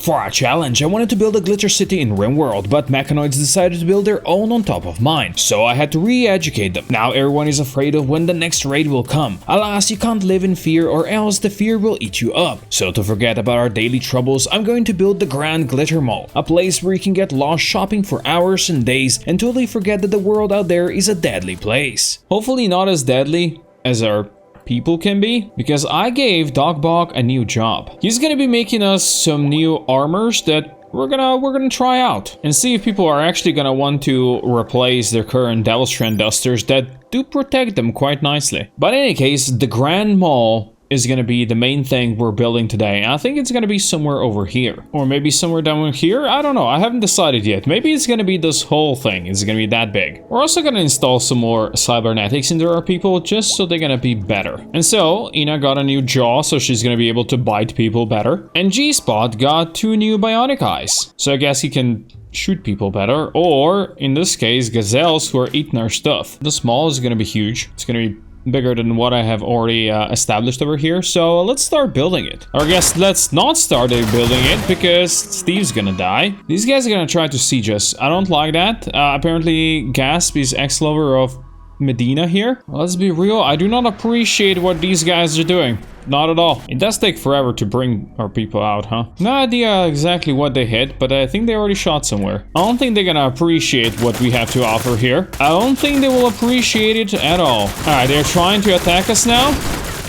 For our challenge, I wanted to build a Glittercity in RimWorld, but mechanoids decided to build their own on top of mine, so I had to re-educate them. Now everyone is afraid of when the next raid will come. Alas, you can't live in fear or else the fear will eat you up. So to forget about our daily troubles, I'm going to build the Grand Glitter Mall, a place where you can get lost shopping for hours and days and totally forget that the world out there is a deadly place. Hopefully not as deadly as our people can be, because I gave Dogbog a new job. He's gonna be making us some new armors that we're gonna try out and see if people are actually gonna want to replace their current Devil's Strand dusters that do protect them quite nicely. But in any case, the Grand Mall is going to be the main thing we're building today. I think it's going to be somewhere over here. Or maybe somewhere down here? I don't know. I haven't decided yet. Maybe it's going to be this whole thing. It's going to be that big. We're also going to install some more cybernetics into our people just so they're going to be better. And so, Ina got a new jaw, so she's going to be able to bite people better. And G-Spot got 2 new bionic eyes. So I guess he can shoot people better. Or, in this case, gazelles who are eating our stuff. The small is going to be huge. It's going to be bigger than what I have already established over here, so let's start building it. Or I guess let's not start building it because Steve's gonna die. These guys are gonna try to siege us. I don't like that. Apparently Gasp is ex-lover of Medina here. Let's be real, I do not appreciate what these guys are doing. Not at all. It does take forever to bring our people out, huh? No idea exactly what they hit, but I think they already shot somewhere. I don't think they're gonna appreciate what we have to offer here. I don't think they will appreciate it at all. Alright, they're trying to attack us now.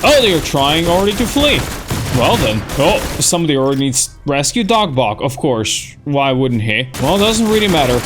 Oh, they're trying already to flee. Well then. Oh, somebody already needs rescue. Dogbog, of course. Why wouldn't he? Well, it doesn't really matter.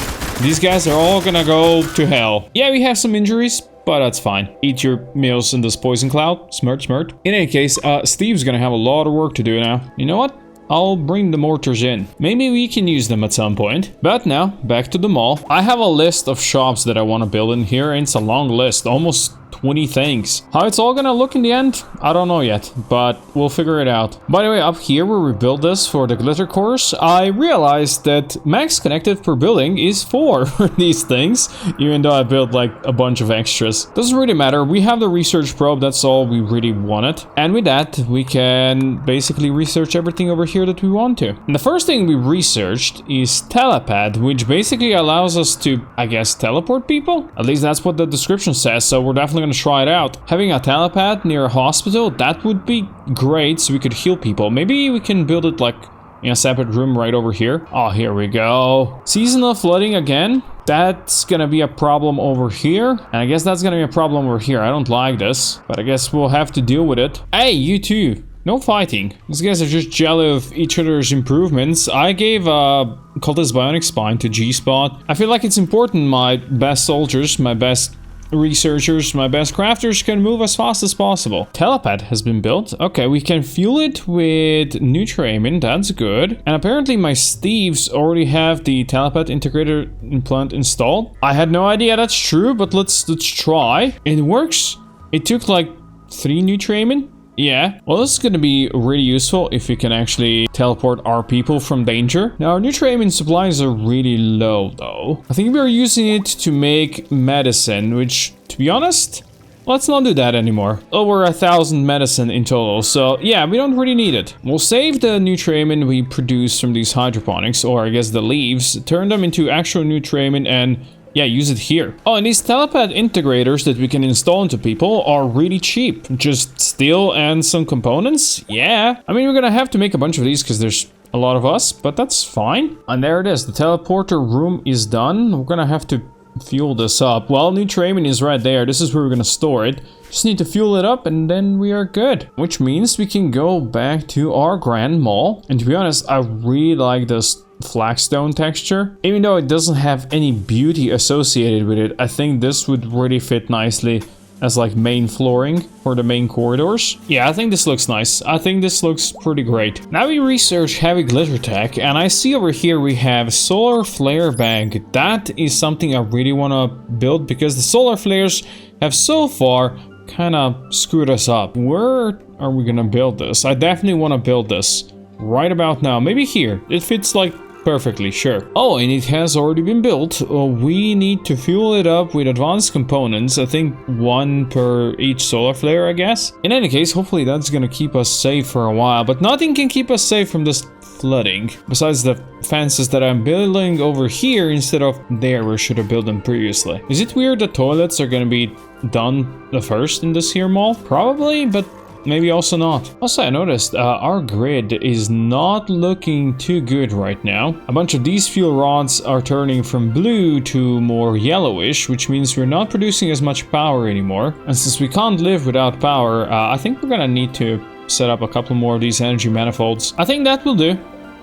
These guys are all gonna go to hell. Yeah, we have some injuries, but that's fine. Eat your meals in this poison cloud. Smart. In any case, Steve's gonna have a lot of work to do now. You know what? I'll bring the mortars in. Maybe we can use them at some point. But now, back to the mall. I have a list of shops that I want to build in here, and it's a long list. Almost 20 things. How it's all gonna look in the end, I don't know yet, but we'll figure it out. By the way, up here where we built this for the glitter course, I realized that max connected per building is 4 for these things, even though I built like a bunch of extras. Doesn't really matter, we have the research probe, that's all we really wanted. And with that, we can basically research everything over here that we want to. And the first thing we researched is Telepath, which basically allows us to, I guess, teleport people? At least that's what the description says, so we're definitely gonna try it out. Having a telepath near a hospital, that would be great so we could heal people. Maybe we can build it like in a separate room right over here. Oh, here we go. Seasonal flooding again. That's gonna be a problem over here. And I guess that's gonna be a problem over here. I don't like this, but I guess we'll have to deal with it. Hey, you two. No fighting. These guys are just jelly of each other's improvements. I gave Cultist Bionic Spine to G-Spot. I feel like it's important my best soldiers, my best researchers, my best crafters can move as fast as possible. Telepath has been built. Okay, we can fuel it with Nutriamine, that's good. And apparently my Steves already have the Telepath integrator implant installed. I had no idea that's true, but let's try. It works. It took like 3 Nutriamine. Yeah, well, this is going to be really useful if we can actually teleport our people from danger. Now, our Nutriamine supplies are really low, though. I think we're using it to make medicine, which, to be honest, let's not do that anymore. Over 1,000 medicine in total, so yeah, we don't really need it. We'll save the Nutriamine we produce from these hydroponics, or I guess the leaves, turn them into actual Nutriamine and yeah, use it here. Oh, and these telepath integrators that we can install into people are really cheap. Just steel and some components? Yeah. I mean, we're gonna have to make a bunch of these because there's a lot of us, but that's fine. And there it is. The teleporter room is done. We're gonna have to fuel this up. Well, Nutriamine is right there. This is where we're gonna store it. Just need to fuel it up and then we are good. Which means we can go back to our Grand Mall. And to be honest, I really like this flagstone texture. Even though it doesn't have any beauty associated with it, I think this would really fit nicely as like main flooring for the main corridors. Yeah, I think this looks nice. I think this looks pretty great. Now we research heavy glitter tech, and I see over here we have solar flare bank. That is something I really want to build because the solar flares have so far kind of screwed us up. Where are we gonna build this? I definitely want to build this right about now. Maybe here. It fits like perfectly, sure. Oh, and it has already been built. We need to fuel it up with advanced components. I think 1 per each solar flare, I guess. In any case, hopefully that's gonna keep us safe for a while, but nothing can keep us safe from this flooding. Besides the fences that I'm building over here instead of there where I should have built them previously. Is it weird that toilets are gonna be done the first in this here mall? Probably, but maybe also not. Also, I noticed our grid is not looking too good right now. A bunch of these fuel rods are turning from blue to more yellowish, which means we're not producing as much power anymore. And since we can't live without power, I think we're gonna need to set up a couple more of these energy manifolds. I think that will do.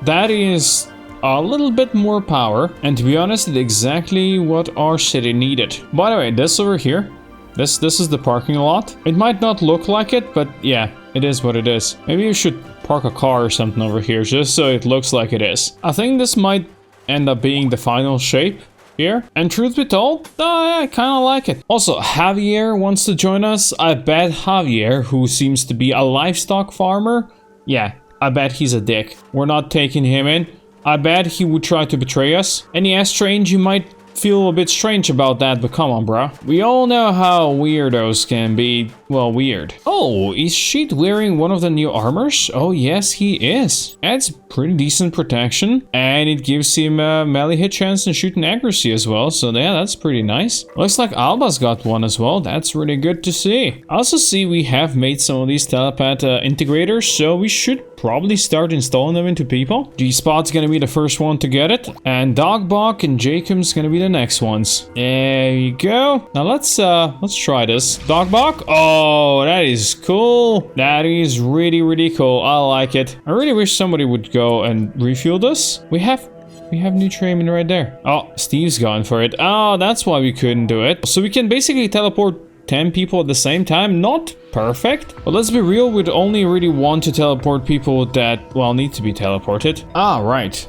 That is a little bit more power, and to be honest, it's exactly what our city needed. By the way, this over here, this is the parking lot. It might not look like it, but yeah, it is what it is. Maybe you should park a car or something over here just so it looks like it is. I think this might end up being the final shape here. And truth be told, I kind of like it. Also, Javier wants to join us. I bet Javier, who seems to be a livestock farmer, yeah, I bet he's a dick. We're not taking him in. I bet he would try to betray us. And yeah, Strange, you might feel a bit strange about that, but come on, bro. We all know how weirdos can be, well, weird. Oh, is Sheet wearing one of the new armors? Oh, yes, he is. Adds pretty decent protection, and it gives him a melee hit chance and shooting accuracy as well, so yeah, that's pretty nice. Looks like Alba's got one as well. That's really good to see. I also see we have made some of these telepath integrators, so we should probably start installing them into people. G-Spot's gonna be the first one to get it, and Dogbok and Jacob's gonna be the next ones. There you go. Now let's try this. Dogbok. Oh, that is cool. That is really, really cool. I like it. I really wish somebody would go and refuel this. We have Nutriamine right there. Oh, Steve's going for it. Oh, that's why we couldn't do it. So we can basically teleport 10 people at the same time. Not perfect, but let's be real, we'd only really want to teleport people that, well, need to be teleported. Ah, right.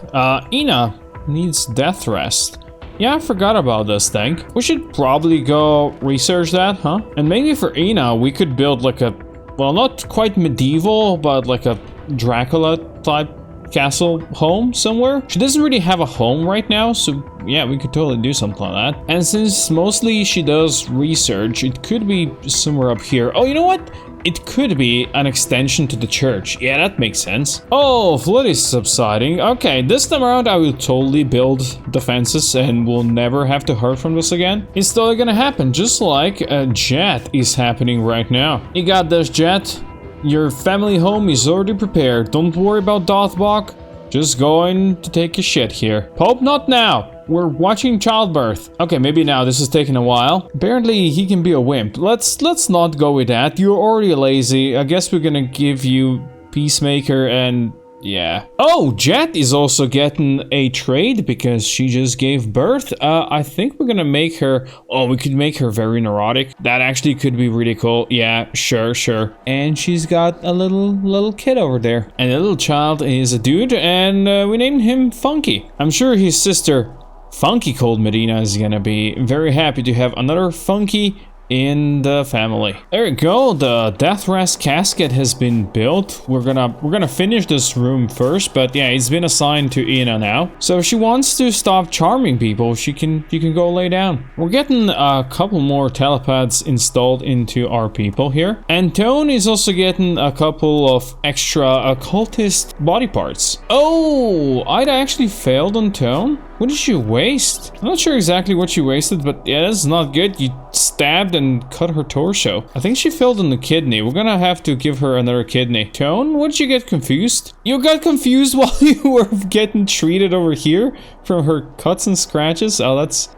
Ina needs death rest. Yeah, I forgot about this thing. We should probably go research that, huh? And maybe for Ina, we could build like a, well, not quite medieval, but like a Dracula type castle home somewhere. She doesn't really have a home right now, so yeah, we could totally do something like that. And since mostly she does research, it could be somewhere up here. Oh, you know what? It could be an extension to the church. Yeah, that makes sense. Oh, flood is subsiding. Okay, this time around I will totally build defenses and we'll never have to hurt from this again. It's totally gonna happen, just like a jet is happening right now. You got this, Jet. Your family home is already prepared. Don't worry about Dothbok. Just going to take a shit here. Pope, not now. We're watching childbirth. Okay, maybe now. This is taking a while. Apparently, he can be a wimp. Let's not go with that. You're already lazy. I guess we're gonna give you Peacemaker and... yeah. Oh, Jet is also getting a trade because she just gave birth. I think we're gonna make her... oh, we could make her very neurotic. That actually could be really cool. Yeah, sure. And she's got a little kid over there. And the little child is a dude, and we named him Funky. I'm sure his sister, Funky Cold Medina, is gonna be very happy to have another Funky in the family. There you go. The death rest casket has been built. We're gonna finish this room first, but yeah, it's been assigned to Ina now. So if she wants to stop charming people, she can go lay down. We're getting a couple more telepaths installed into our people here. And Tone is also getting a couple of extra occultist body parts. Oh, Ida actually failed on Tone. What did you waste? I'm not sure exactly what you wasted, but yeah, that's not good. You stabbed and cut her torso. I think she failed on the kidney. We're gonna have to give her another kidney. Tone, what did you get confused? You got confused while you were getting treated over here from her cuts and scratches? Oh, that's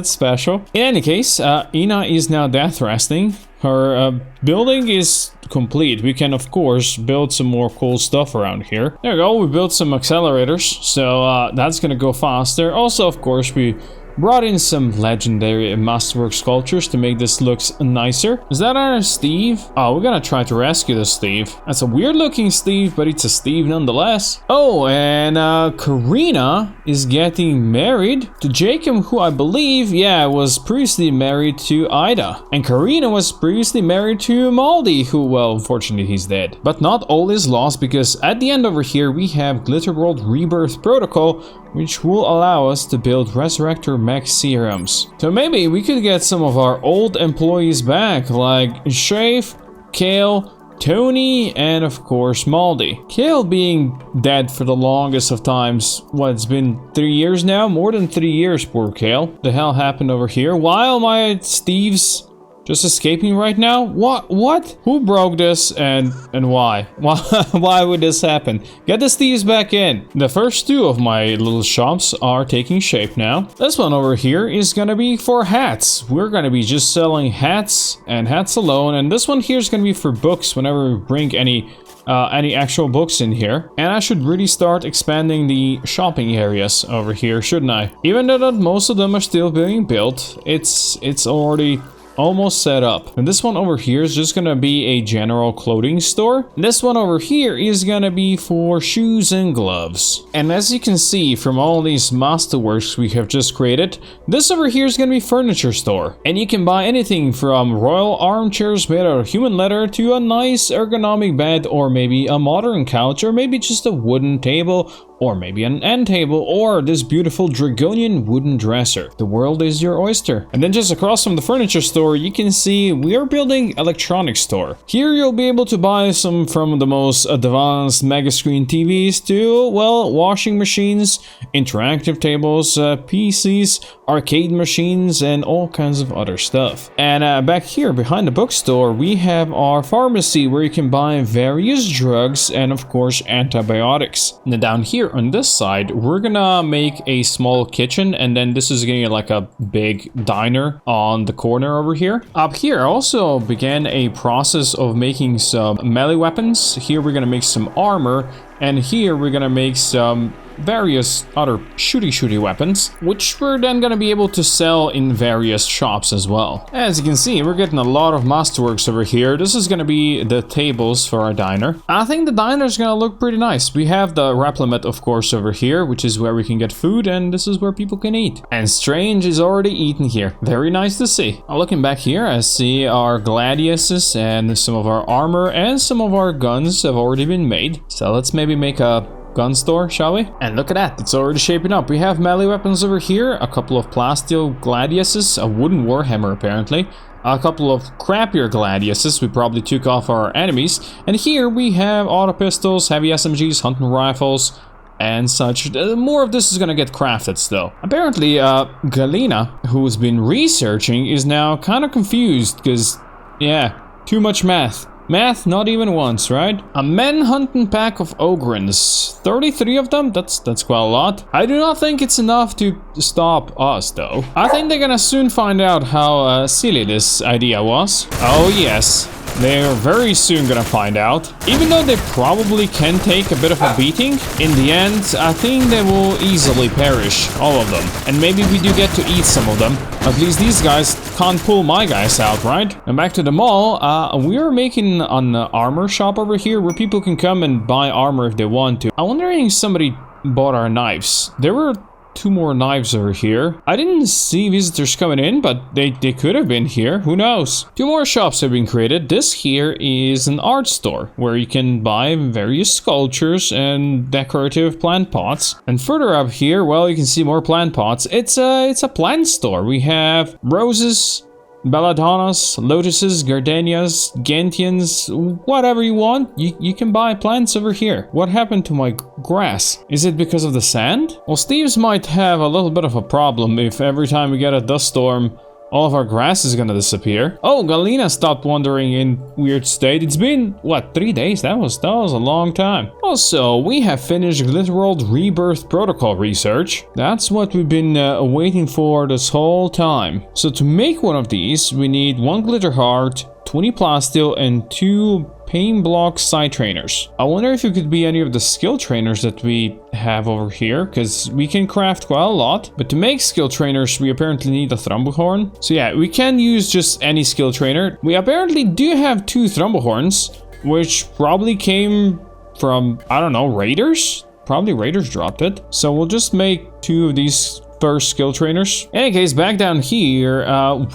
special. In any case, Ina is now death resting. Her building is complete. We can, of course, build some more cool stuff around here. There we go. We built some accelerators, so that's gonna go faster. Also, of course, we Brought in some legendary masterwork sculptures to make this look nicer. Is that our Steve? Oh, we're gonna try to rescue the Steve. That's a weird looking Steve, but it's a Steve nonetheless. Oh, and Karina is getting married to Jacob, who I believe, yeah, was previously married to Ida. And Karina was previously married to Maldi, who, well, unfortunately he's dead. But not all is lost, because at the end over here we have Glitterworld Rebirth Protocol, which will allow us to build Resurrector Mech Serums. So maybe we could get some of our old employees back, like Shafe, Kale, Tony, and of course Maldi. Kale being dead for the longest of times. What, it's been 3 years now? More than 3 years, poor Kale. The hell happened over here? Why are my Steves just escaping right now? What? Who broke this and why? Why would this happen? Get the Steves back in. The first two of my little shops are taking shape now. This one over here is gonna be for hats. We're gonna be just selling hats and hats alone. And this one here is gonna be for books whenever we bring any actual books in here. And I should really start expanding the shopping areas over here, shouldn't I? Even though that most of them are still being built, it's already almost set up. And this one over here is just gonna be a general clothing store. This one over here is gonna be for shoes and gloves. And as you can see from all these masterworks we have just created, this over here is gonna be furniture store. And you can buy anything from royal armchairs made out of human leather to a nice ergonomic bed, or maybe a modern couch, or maybe just a wooden table, or maybe an end table, or this beautiful Dragonian wooden dresser. The world is your oyster. And then just across from the furniture store, you can see we are building electronics store. Here you'll be able to buy some from the most advanced mega screen TVs to, well, washing machines, interactive tables, PCs, arcade machines, and all kinds of other stuff. And back here behind the bookstore, we have our pharmacy where you can buy various drugs and of course antibiotics. And then down here on this side, we're gonna make a small kitchen, and then this is gonna be like a big diner on the corner over here. Up here I also began a process of making some melee weapons. Here we're gonna make some armor, and here we're gonna make some various other shooty weapons, which we're then gonna be able to sell in various shops as well. As you can see, we're getting a lot of masterworks over here. This is gonna be the tables for our diner. I think the diner is gonna look pretty nice. We have the Replimet, of course, over here, which is where we can get food, and this is where people can eat. And Strange is already eaten here. Very nice to see. Looking back here, I see our gladiuses and some of our armor and some of our guns have already been made. So let's maybe make a gun store, shall we? And look at that, it's already shaping up. We have melee weapons over here, a couple of plasteel gladiuses, a wooden warhammer apparently, a couple of crappier gladiuses we probably took off our enemies, and here we have auto pistols, heavy SMGs, hunting rifles, and such. More of this is gonna get crafted still. Apparently, Galina, who's been researching, is now kind of confused, because, yeah, too much math. Math, not even once, right? A men-hunting pack of ogrins. 33 of them? That's quite a lot. I do not think it's enough to stop us, though. I think they're gonna soon find out how silly this idea was. Oh, yes. They're very soon gonna find out. Even though they probably can take a bit of a beating, in the end, I think they will easily perish, all of them. And maybe we do get to eat some of them. At least these guys can't pull my guys out, right? And back to the mall, we are making an armor shop over here where people can come and buy armor if they want to. I'm wondering if somebody bought our knives. There were 2 more knives over here. I didn't see visitors coming in, but they could have been here. Who knows? 2 more shops have been created. This here is an art store where you can buy various sculptures and decorative plant pots. And further up here, well, you can see more plant pots. It's a plant store. We have roses, belladonnas, lotuses, gardenias, gentians, whatever you want, you can buy plants over here. What happened to my grass? Is it because of the sand? Well, Steve's might have a little bit of a problem if every time we get a dust storm, all of our grass is gonna disappear. Oh, Galina stopped wandering in weird state. It's been, what, 3 days? That was a long time. Also, we have finished Glitterworld Rebirth Protocol research. That's what we've been waiting for this whole time. So to make one of these, we need 1 glitter heart, 20 plasteel, and 2 pain block side trainers. I wonder if it could be any of the skill trainers that we have over here, because we can craft quite a lot. But to make skill trainers, we apparently need a Thrumblehorn. So yeah, we can use just any skill trainer. We apparently do have 2 Thrumblehorns, which probably came from, I don't know, raiders? Probably raiders dropped it. So we'll just make 2 of these first skill trainers. In any case, back down here,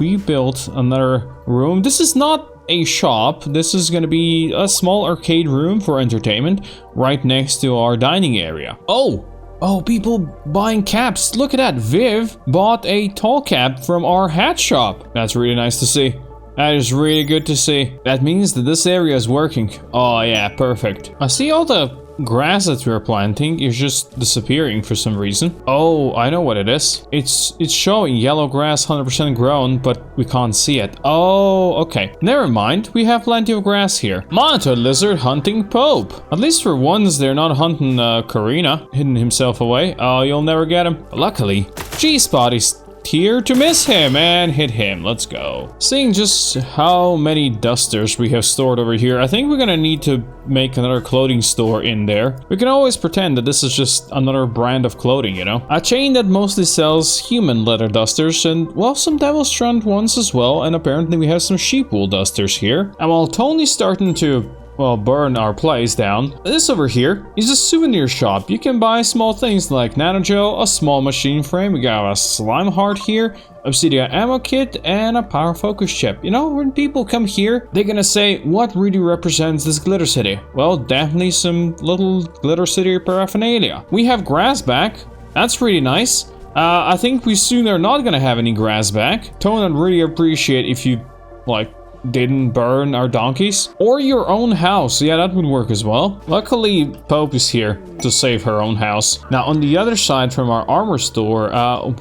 we built another room. This is not a shop. This is gonna be a small arcade room for entertainment right next to our dining area. Oh, people buying caps. Look at that. Viv bought a tall cap from our hat shop. That's really nice to see. That is really good to see. That means that this area is working. Oh yeah, perfect. I see all the grass that we're planting is just disappearing for some reason. Oh, I know what it is. It's showing yellow grass 100% grown, but we can't see it. Oh, okay. Never mind. We have plenty of grass here. Monitor lizard hunting Pope. At least for once, they're not hunting Karina, hidden himself away. Oh, you'll never get him. Luckily, G-Spot is here to miss him and hit him. Let's go. Seeing just how many dusters we have stored over here, I think we're gonna need to make another clothing store in there. We can always pretend that this is just another brand of clothing, you know? A chain that mostly sells human leather dusters and, well, some devil strand ones as well. And apparently we have some sheep wool dusters here. And while Tony's starting to, well, burn our place down, this over here is a souvenir shop. You can buy small things like nanogel, a small machine frame, we got a slime heart here, obsidian ammo kit, and a power focus chip. You know, when people come here, they're gonna say, what really represents this Glitter City? Well, definitely some little Glitter City paraphernalia. We have grass back. That's really nice. I think we soon are not gonna have any grass back. Tone, I'd really appreciate if you, like, didn't burn our donkeys. Or your own house. Yeah, that would work as well. Luckily, Pope is here to save her own house. Now, on the other side from our armor store,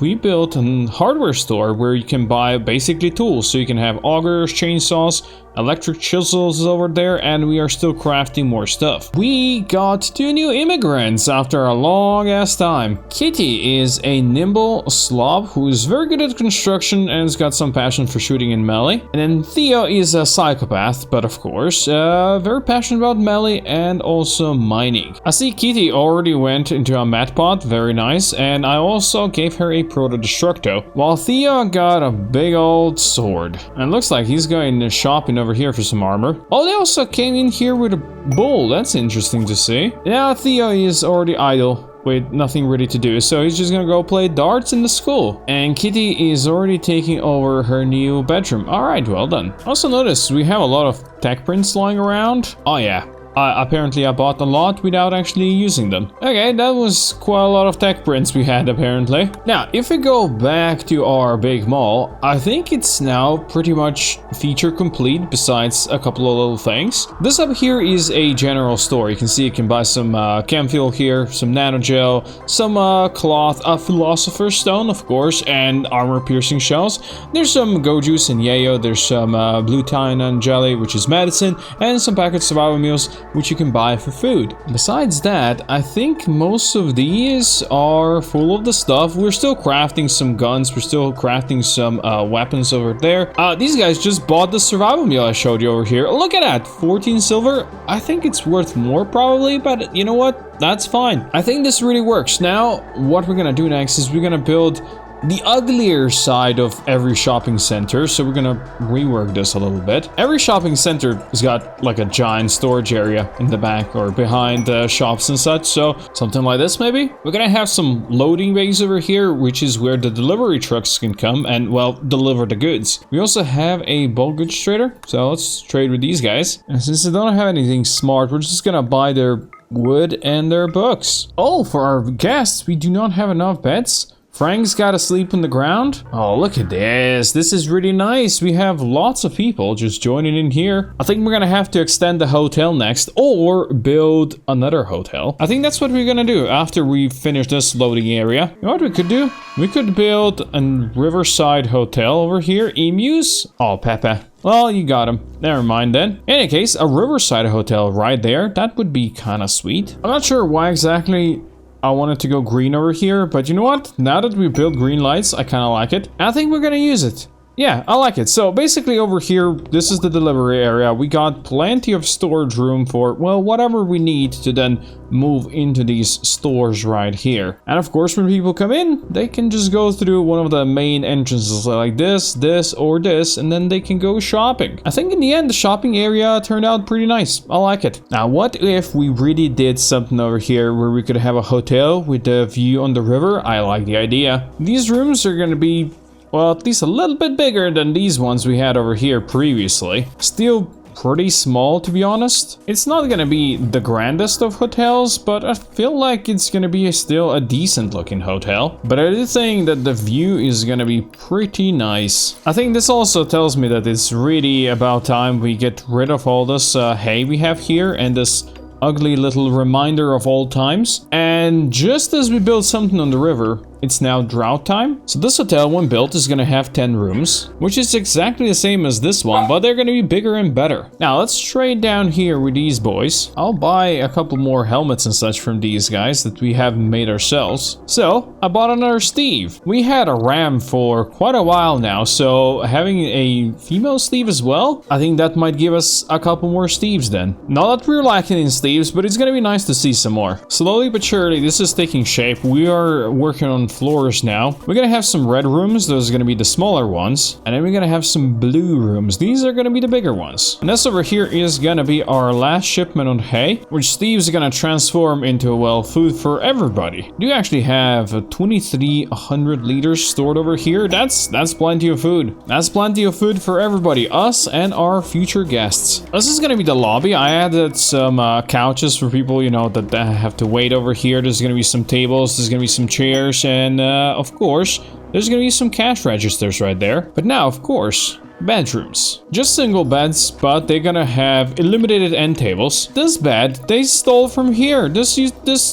we built a hardware store where you can buy basically tools. So you can have augers, chainsaws, electric chisels over there, and we are still crafting more stuff. We got 2 new immigrants after a long ass time. Kitty is a nimble slob who is very good at construction and has got some passion for shooting in melee. And then Theo is a psychopath, but of course, very passionate about melee and also mining. I see Kitty already went into a mat pot, very nice, and I also gave her a proto-destructo, while Theo got a big old sword. And looks like he's going shopping over here for some armor. Oh, they also came in here with a bull. That's interesting to see. Yeah, Theo is already idle with nothing really to do, so he's just gonna go play darts in the school. And Kitty is already taking over her new bedroom. All right, well done. Also notice we have a lot of tech prints lying around. Oh yeah. Apparently I bought a lot without actually using them. Okay, that was quite a lot of tech prints we had apparently. Now, if we go back to our big mall, I think it's now pretty much feature complete besides a couple of little things. This up here is a general store. You can see you can buy some chem fuel here, some nanogel, some cloth, a philosopher's stone of course, and armor piercing shells. There's some go juice and yayo, there's some blue and jelly, which is medicine, and some packets of survival meals, which you can buy for food. Besides that, I think most of these are full of the stuff. We're still crafting some guns, we're still crafting some weapons over there. These guys just bought the survival meal I showed you over here. Look at that, 14 silver. I think it's worth more probably, but you know what? That's fine. I think this really works. Now, what we're gonna do next is we're gonna build the uglier side of every shopping center, so we're gonna rework this a little bit. Every shopping center has got like a giant storage area in the back or behind the shops and such, so something like this maybe. We're gonna have some loading bays over here, which is where the delivery trucks can come and, well, deliver the goods. We also have a bulk goods trader, so let's trade with these guys. And since they don't have anything smart, we're just gonna buy their wood and their books. Oh, for our guests, we do not have enough beds. Frank's gotta sleep on the ground. Oh, look at this. This is really nice. We have lots of people just joining in here. I think we're gonna have to extend the hotel next or build another hotel. I think that's what we're gonna do after we finish this loading area. You know what we could do? We could build a riverside hotel over here. Emus? Oh, Pepe. Well, you got him. Never mind then. In any case, a riverside hotel right there. That would be kind of sweet. I'm not sure why exactly I wanted to go green over here, but you know what? Now that we built green lights, I kind of like it. I think we're gonna use it. Yeah, I like it. So basically over here, this is the delivery area. We got plenty of storage room for, well, whatever we need to then move into these stores right here. And of course, when people come in, they can just go through one of the main entrances like this, or this, and then they can go shopping. I think in the end, the shopping area turned out pretty nice. I like it. Now, what if we really did something over here where we could have a hotel with a view on the river? I like the idea. These rooms are going to be, well, at least a little bit bigger than these ones we had over here previously. Still pretty small, to be honest. It's not gonna be the grandest of hotels, but I feel like it's gonna be still a decent looking hotel. But I do think that the view is gonna be pretty nice. I think this also tells me that it's really about time we get rid of all this hay we have here and this ugly little reminder of old times. And just as we build something on the river, it's now drought time. So this hotel, when built, is gonna have 10 rooms, which is exactly the same as this one, but they're gonna be bigger and better. Now let's trade down here with these boys. I'll buy a couple more helmets and such from these guys that we haven't made ourselves. So I bought another Steve. We had a ram for quite a while now, so having a female Steve as well, I think that might give us a couple more Steves then. Not that we're lacking in Steves, but it's gonna be nice to see some more. Slowly but surely, this is taking shape. We are working on floors now. We're gonna have some red rooms. Those are gonna be the smaller ones. And then we're gonna have some blue rooms. These are gonna be the bigger ones. And this over here is gonna be our last shipment on hay, which Steve's gonna transform into, well, food for everybody. We do actually have 2,300 liters stored over here. That's plenty of food. That's plenty of food for everybody, us and our future guests. This is gonna be the lobby. I added some couches for people, you know, that have to wait over here. There's gonna be some tables. There's gonna be some chairs, and of course, there's gonna be some cash registers right there. But now, of course, bedrooms. Just single beds, but they're gonna have illuminated end tables. This bed, they stole from here. This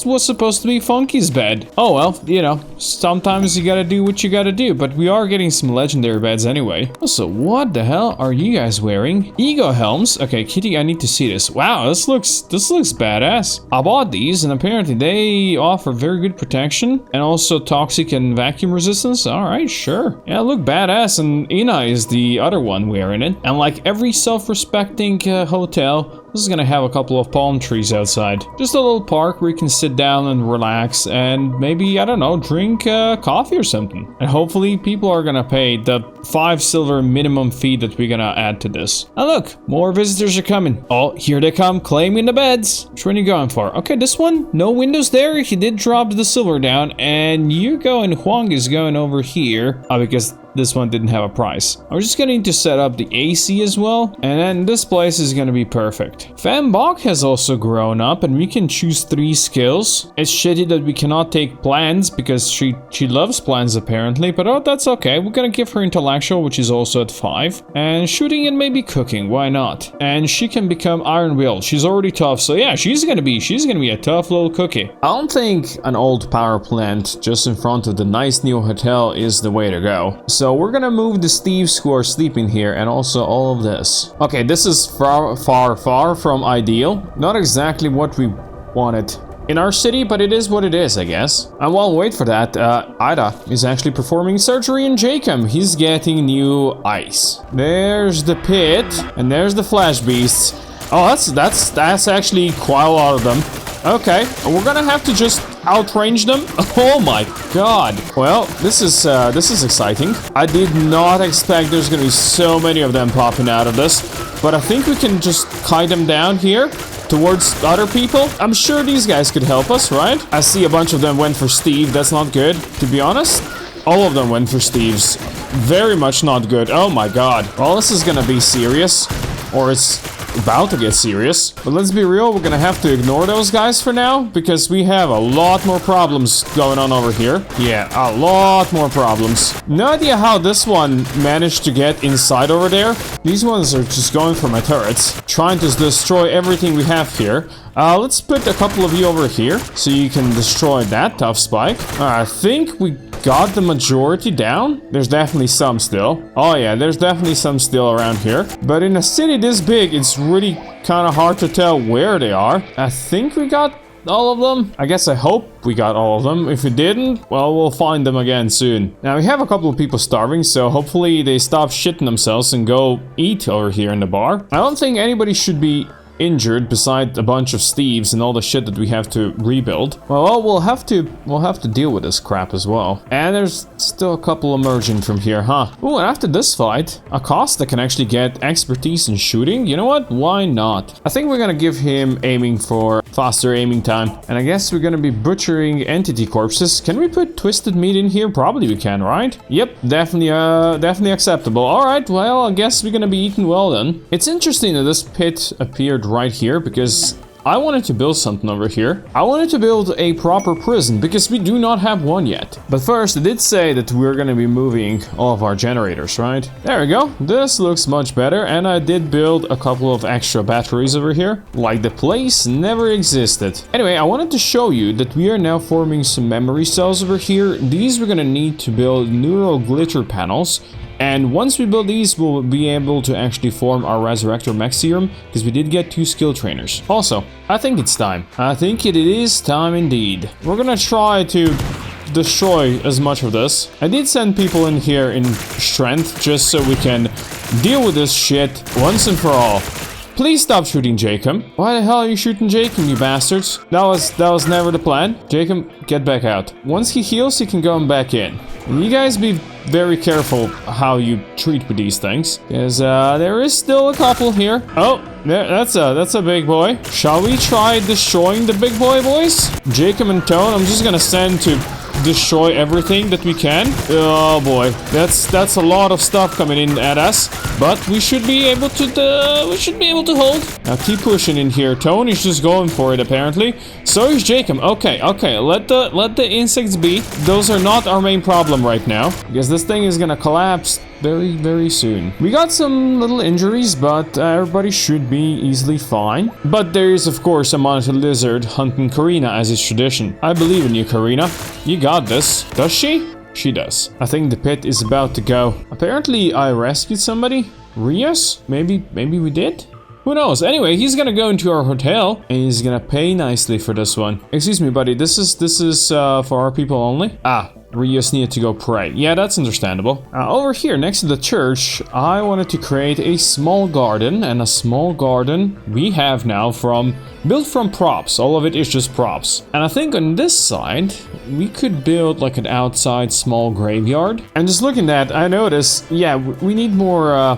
was supposed to be Funky's bed. Oh well, you know, sometimes you gotta do what you gotta do, but we are getting some legendary beds anyway. Also, what the hell are you guys wearing? Ego helms. Okay, Kitty, I need to see this. Wow, this looks badass. I bought these, and apparently they offer very good protection and also toxic and vacuum resistance. All right, sure. Yeah, look badass, and Ina is the other one wearing it. And like every self-respecting hotel, this is gonna have a couple of palm trees outside. Just a little park where you can sit down and relax and maybe, I don't know, drink coffee or something. And hopefully people are gonna pay the 5 silver minimum fee that we're gonna add to this. And look, more visitors are coming. Oh, here they come, claiming the beds. Which one are you going for? Okay, this one, no windows there. He did drop the silver down, and Hugo and Huang is going over here. Because this one didn't have a price. I'm just going to set up the AC as well, and then this place is going to be perfect. Fambok has also grown up, and we can choose 3 skills. It's shitty that we cannot take plans because she loves plans apparently, but oh, that's okay. We're going to give her intellectual, which is also at 5, and shooting and maybe cooking. Why not? And she can become iron willed. She's already tough, so yeah, she's gonna be a tough little cookie. I don't think an old power plant just in front of the nice new hotel is the way to go. So we're gonna move the Steves who are sleeping here and also all of this. Okay, this is far from ideal. Not exactly what we wanted in our city, but it is what it is, I guess. And while we wait for that, Ida is actually performing surgery in Jacob. He's getting new ice. There's the pit, and there's the Fleshbeasts. Oh, that's actually quite a lot of them. Okay, we're gonna have to just outrange them. Oh my god. Well, this is exciting. I did not expect there's gonna be so many of them popping out of this, but I think we can just kite them down here towards other people. I'm sure these guys could help us, right? I see a bunch of them went for Steve. That's not good, to be honest. All of them went for Steve's. Very much not good. Oh my god. Well, this is gonna be serious, or it's about to get serious. But let's be real, we're gonna have to ignore those guys for now, because we have a lot more problems going on over here. Yeah, a lot more problems. No idea how this one managed to get inside over there. These ones are just going for my turrets, trying to destroy everything we have here. Let's put a couple of you over here, so you can destroy that tough spike. I think we got the majority down. There's definitely some still. Oh yeah, there's definitely some still around here. But in a city this big, it's really kind of hard to tell where they are. I think we got all of them? I guess I hope we got all of them. If we didn't, well, we'll find them again soon. Now, we have a couple of people starving, so hopefully they stop shitting themselves and go eat over here in the bar. I don't think anybody should be injured beside a bunch of Steves and all the shit that we have to rebuild. Well, we'll have to deal with this crap as well. And there's still a couple emerging from here, huh? Oh, and after this fight, Acosta can actually get expertise in shooting. You know what? Why not? I think we're gonna give him aiming for faster aiming time. And I guess we're gonna be butchering entity corpses. Can we put twisted meat in here? Probably we can, right? Yep, definitely acceptable. All right, well, I guess we're gonna be eaten well then. It's interesting that this pit appeared right here because I wanted to build something over here. I wanted to build a proper prison because we do not have one yet. But first, it did say that we're going to be moving all of our generators, right? There we go. This looks much better. And I did build a couple of extra batteries over here. Like the place never existed. Anyway, I wanted to show you that we are now forming some memory cells over here. These we're going to need to build neural glitter panels. And once we build these, we'll be able to actually form our Resurrector Mech Serum, because we did get 2 skill trainers. Also, I think it's time. I think it is time indeed. We're gonna try to destroy as much of this. I did send people in here in strength, just so we can deal with this shit once and for all. Please stop shooting Jacob. Why the hell are you shooting Jacob, you bastards? That was never the plan. Jacob, get back out. Once he heals, he can go back in. And you guys be very careful how you treat with these things, because there is still a couple here. Oh, that's a big boy. Shall we try destroying the big boys? Jacob and Tone, I'm just gonna send to destroy everything that we can. Oh boy, that's a lot of stuff coming in at us, but we should be able to hold. Now keep pushing in here. Tone is just going for it apparently. So is Jacob. Okay, let the insects be. Those are not our main problem right now, because this thing is gonna collapse very soon. We got some little injuries, but everybody should be easily fine. But there is of course a monitor lizard hunting Karina as is tradition. I believe in you, Karina. You got this. Does she? She does. I think the pit is about to go. Apparently I rescued somebody. Rios? Maybe we did? Who knows? Anyway, he's gonna go into our hotel and he's gonna pay nicely for this one. Excuse me, buddy. This is for our people only. Ah, Rios needed to go pray. Yeah, that's understandable. Over here, next to the church, I wanted to create a small garden, and a small garden we have now built from props. All of it is just props. And I think on this side, we could build like an outside small graveyard. And just looking at that, I noticed, yeah, we need more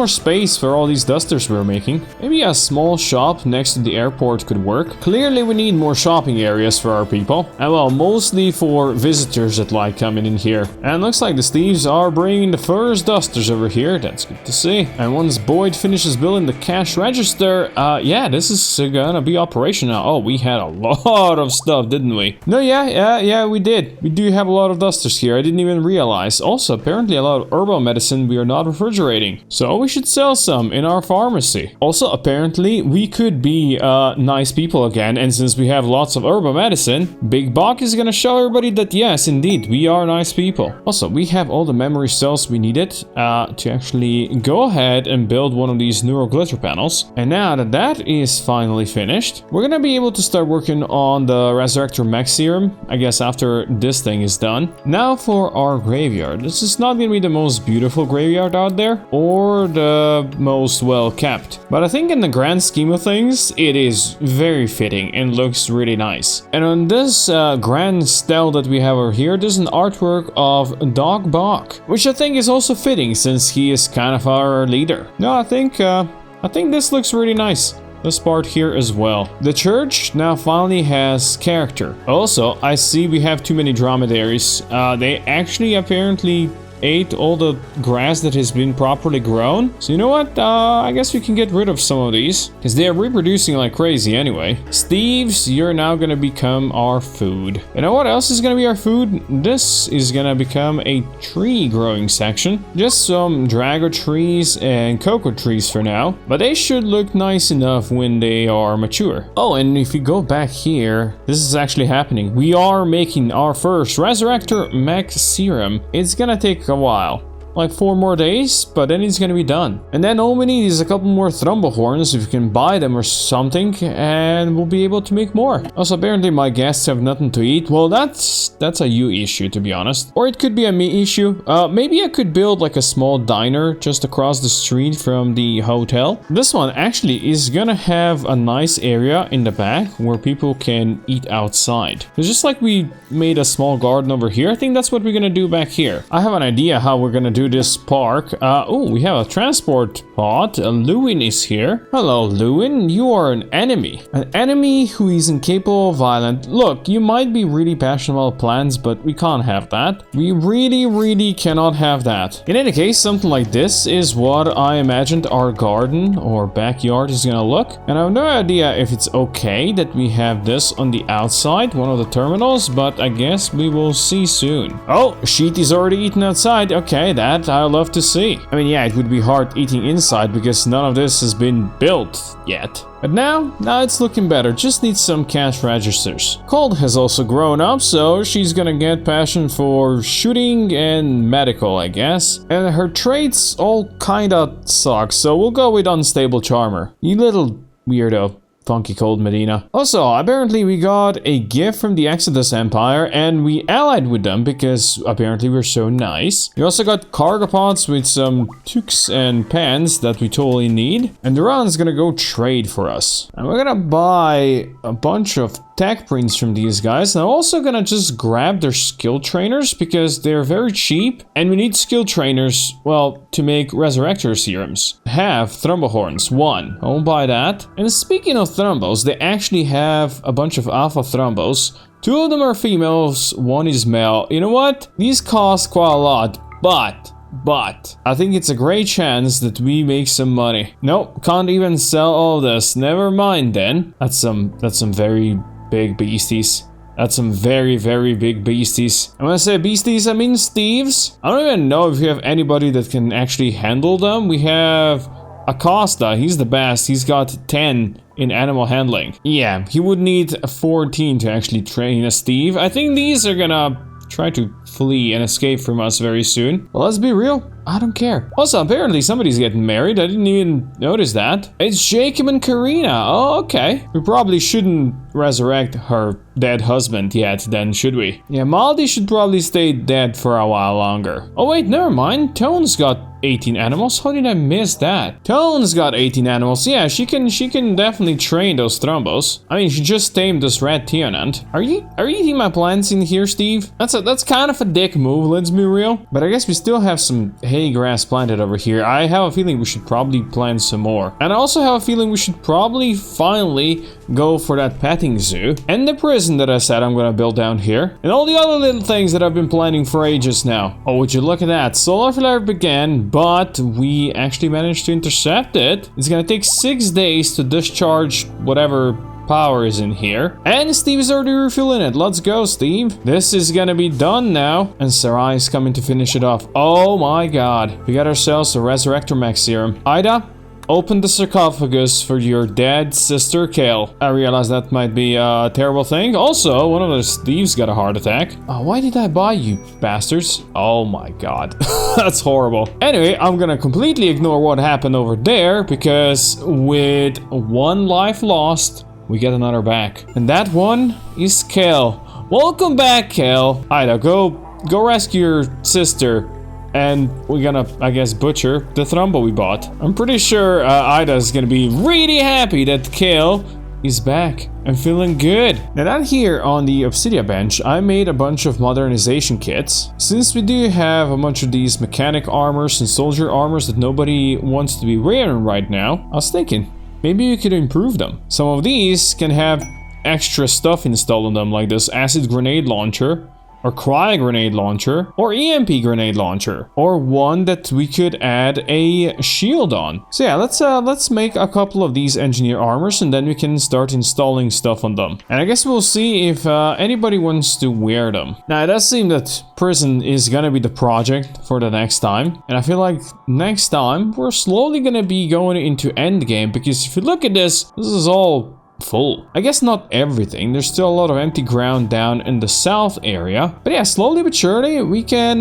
space for all these dusters we're making. Maybe a small shop next to the airport could work. Clearly, we need more shopping areas for our people. And well, mostly for visitors that like coming in here. And looks like the Steves are bringing the first dusters over here. That's good to see. And once Boyd finishes building the cash register, yeah, this is gonna be operational. Oh, we had a lot of stuff, didn't we? No, yeah, we did. We do have a lot of dusters here. I didn't even realize. Also, apparently a lot of herbal medicine we are not refrigerating. So we should sell some in our pharmacy. Also, apparently we could be nice people again. And since we have lots of herbal medicine, Big Bok is gonna show everybody that yes, indeed, we are nice people. Also, we have all the memory cells we needed to actually go ahead and build one of these neural glitter panels. And now that that is finally finished, we're gonna be able to start working on the Resurrector Mech Serum, I guess after this thing is done. Now for our graveyard. This is not gonna be the most beautiful graveyard out there, or the most well kept. But I think in the grand scheme of things, it is very fitting and looks really nice. And on this grand stele that we have over here, there's an artwork of Dog Bok, which I think is also fitting since he is kind of our leader. No, I think this looks really nice. This part here as well. The church now finally has character. Also, I see we have too many dromedaries. They actually apparently ate all the grass that has been properly grown. So you know what? I guess we can get rid of some of these, because they are reproducing like crazy anyway. Steves, you're now gonna become our food. You know what else is gonna be our food? This is gonna become a tree growing section. Just some drago trees and cocoa trees for now, but they should look nice enough when they are mature. Oh, and if you go back here, this is actually happening. We are making our first Resurrector Mech Serum. It's gonna take a while. like 4 more days, but then it's gonna be done. And then all we need is a couple more Thrumbo horns, if you can buy them or something, and we'll be able to make more. Also, apparently my guests have nothing to eat. Well, that's a you issue, to be honest. Or it could be a me issue. Maybe I could build like a small diner just across the street from the hotel. This one actually is gonna have a nice area in the back where people can eat outside. It's just like we made a small garden over here. I think that's what we're gonna do back here. I have an idea how we're gonna do this park. Oh, we have a transport pod. Lewin is here. Hello, Lewin. You are an enemy. An enemy who is incapable of violence. Look, you might be really passionate about plants, but we can't have that. We really cannot have that. In any case, something like this is what I imagined our garden or backyard is gonna look. And I have no idea if it's okay that we have this on the outside, one of the terminals, but I guess we will see soon. Oh, Sheet is already eating outside. Okay, that I love to see. I mean, yeah, it would be hard eating inside because none of this has been built yet. But now it's looking better. Just need some cash registers. Cold has also grown up, so she's gonna get passion for shooting and medical, I guess. And her traits all kinda suck, so we'll go with Unstable Charmer. You little weirdo. Funky Cold Medina. Also, apparently we got a gift from the Exodus Empire and we allied with them because apparently we're so nice. We also got cargo pods with some toques and pans that we totally need. And Duran's gonna go trade for us. And we're gonna buy a bunch of tech prints from these guys. And I'm also gonna just grab their skill trainers because they're very cheap and we need skill trainers, well, to make resurrector serums. Have Thrumbo horns, 1. I'll buy that. And speaking of Thrumbos, they actually have a bunch of alpha Thrumbos. 2 of them are females, 1 is male. You know what? These cost quite a lot, but I think it's a great chance that we make some money. Nope, can't even sell all this. Never mind then. That's some very big beasties. That's some very big beasties. And when I say beasties, I mean thieves. I don't even know if we have anybody that can actually handle them. We have Acosta, he's the best. He's got 10 in animal handling. Yeah, he would need 14 to actually train a thief. I think these are gonna try to flee and escape from us very soon. Well, let's be real, I don't care. Also, apparently somebody's getting married. I didn't even notice that. It's Jacob and Karina. Oh, okay. We probably shouldn't resurrect her dead husband yet then, should we? Yeah, Maldi should probably stay dead for a while longer. Oh wait, never mind. Tone's got 18 animals. How did I miss that? Tone's got 18 animals. Yeah, she can definitely train those Thrumbos. I mean, she just tamed this red Theonant. Are you eating my plants in here, Steve? That's kind of a dick move, let's be real. But I guess we still have some hay grass planted over here. I have a feeling we should probably plant some more. And I also have a feeling we should probably finally go for that petting zoo and the prison that I said I'm gonna build down here. And all the other little things that I've been planning for ages now. Oh, would you look at that? Solar flare began, but we actually managed to intercept it. It's gonna take 6 days to discharge whatever power is in here. And Steve is already refilling it. Let's go, Steve. This is gonna be done now. And Sarai is coming to finish it off. Oh my god. We got ourselves a Resurrector Max serum. Ida, open the sarcophagus for your dead sister Kale. I realize that might be a terrible thing. Also, one of those thieves got a heart attack. Why did I buy you bastards? Oh my god. That's horrible. Anyway, I'm gonna completely ignore what happened over there because with 1 life lost, we get another back. And that one is Kale. Welcome back, Kale. Ida, go rescue your sister. And we're gonna, I guess, butcher the Thrumbo we bought. I'm pretty sure Ida's gonna be really happy that Kale is back. I'm feeling good. Now down here on the Obsidia bench, I made a bunch of modernization kits. Since we do have a bunch of these mechanic armors and soldier armors that nobody wants to be wearing right now, I was thinking, maybe you could improve them. Some of these can have extra stuff installed on them, like this acid grenade launcher, or cryo grenade launcher, or EMP grenade launcher, or one that we could add a shield on. So yeah, let's make a couple of these engineer armors and then we can start installing stuff on them. And I guess we'll see if anybody wants to wear them. Now it does seem that prison is gonna be the project for the next time. And I feel like next time we're slowly gonna be going into endgame, because if you look at this is all full. I guess not everything, there's still a lot of empty ground down in the south area. But yeah, slowly but surely, we can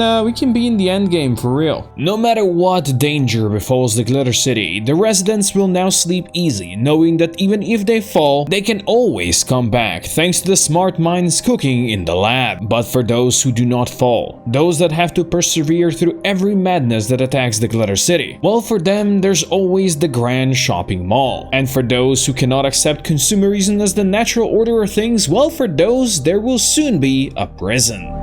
be in the end game for real. No matter what danger befalls the Glitter City, the residents will now sleep easy, knowing that even if they fall, they can always come back thanks to the smart minds cooking in the lab. But for those who do not fall, those that have to persevere through every madness that attacks the Glitter City, well, for them, there's always the Grand Shopping Mall. And for those who cannot accept consumerism as the natural order of things, well, for those, there will soon be a prison.